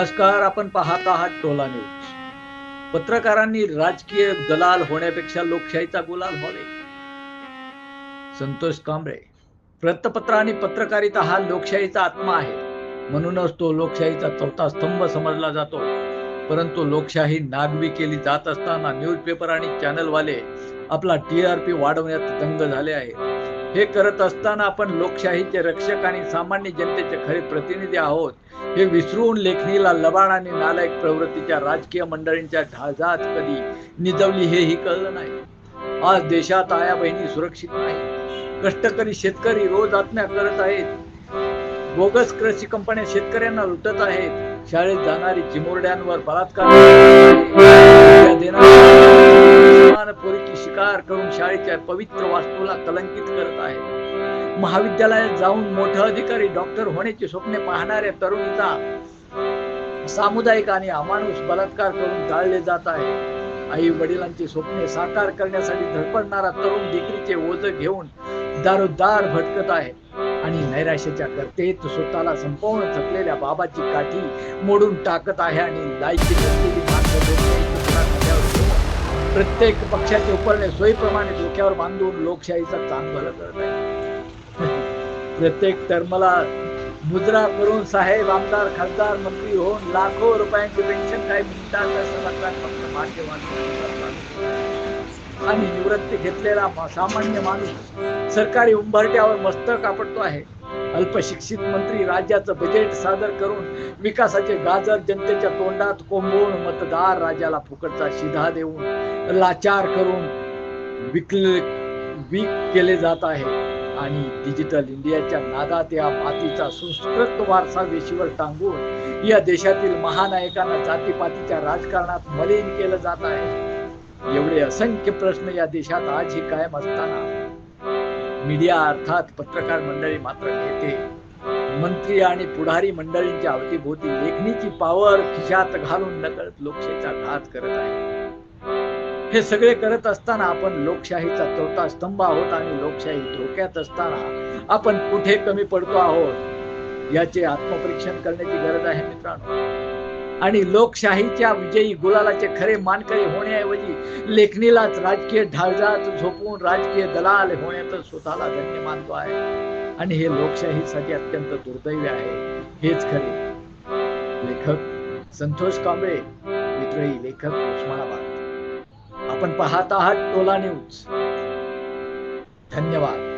नमस्कार. आपण पाहत आहात टोला न्यूज. पत्रकारांनी राजकीय दलाल होण्यापेक्षा लोकशाहीचा गुलाल व्हावे. संतोष कांबळे. वृत्तपत्र आणि पत्रकारिता हा लोकशाहीचा आत्मा आहे. म्हणूनच तो लोकशाहीचा चौथा स्तंभ समजला जातो. परंतु लोकशाही नागवी केली जात असताना न्यूजपेपर आणि चॅनलवाले आपला TRP वाढवण्यात दंग झाले आहेत. हे करत असताना आपण लोकशाहीचे रक्षक आणि सामान्य जनतेचे खरे प्रतिनिधी आहोत हे विसरून लेखणीला लबाड आणि नालायक प्रवृत्तीच्या राजकीय मंडळींच्या ढाळजात कधी निजवली हेही कळलं नाही. आज देशात आया बहिणी सुरक्षित नाही. कष्टकरी शेतकरी रोज आत्महत्या करत आहेत. बोगस कृषी कंपन्या शेतकऱ्यांना लुटत आहेत. शाळेत जाणारी चिमुरड्यांवर बलात्कार पोरीची शिकार करून शाळेच्या पवित्र वास्तूला कलंकित करत आहेत. महाविद्यालयात जाऊन मोठा अधिकारी डॉक्टर होण्याची स्वप्ने पाहणाऱ्या तरुणीचा सामुदायिक आणि अमानुष बलात्कार करून टाळले जात आहे. आई वडिलांची स्वप्ने साकार करण्यासाठी धडपडणारा तरुण डिग्रीचे ओझ घेऊन दारोदार भटकत आहे आणि नैराश्याच्या गर्तेत स्वतःला संपवून थकलेल्या बाबाची काठी मोडून टाकत आहे आणि लायकी नसलेली प्रत्येक पक्षाचे उपरणे सोयीप्रमाणे डोक्यावर बांधून लोकशाहीचा चांगलं करत आहे. प्रत्येक टर्मला मुजरा करून साहेब, आमदार, खासदार, मंत्री होऊन लाखो रुपयांची पेन्शन काही मिनिटात फक्त भाग्यवान आणि निवृत्ती घेतलेला सामान्य माणूस सरकारी उंबरट्यावर मस्तक आपटतो आहे. अल्पशिक्षित मंत्री राज्याचं बजेट सादर करून विकासाचे गाजर जनतेच्या तोंडात कोंबून मतदार राजाला फुकटचा शिधा देऊन लाचार करून विक केले जात आहे आणि डिजिटल इंडियाच्या नादात या मातीचा सुसंस्कृत वारसा वेशीवर टांगून या देशातील महानायकांना जातीपातीच्या राजकारणात मलिन केलं जात आहे. एवढे असंख्य प्रश्न या देशात आजही कायम असताना मीडिया अर्थात पत्रकार मंडळी मात्र नेते, मंत्री आणि पुढारी मंडळींच्या अवतीभोवती लेखणीची पावर खिशात घालून नकळत लोकशाहीचा घात करत आहे. हे सगळे करत असताना आपण लोकशाहीचा चौथा स्तंभ आहोत आणि लोकशाही धोक्यात असताना आपण कुठे कमी पडतो आहोत याचे आत्मपरीक्षण करण्याची गरज आहे मित्रांनो. आणि लोकशाहीच्या विजयी गुलालाचे खरे मानकरी होण्याऐवजी लेखणीलाच राजकीय ढाळजात झोपून राजकीय दलाल होण्याचं स्वतःला धन्य मानतो आहे आणि हे लोकशाहीसाठी अत्यंत दुर्दैवी आहे. हेच खरे. लेखक संतोष कांबळे, विद्रोही लेखक, उस्मानाबाद. आपण पाहत आहात टोला न्यूज. धन्यवाद.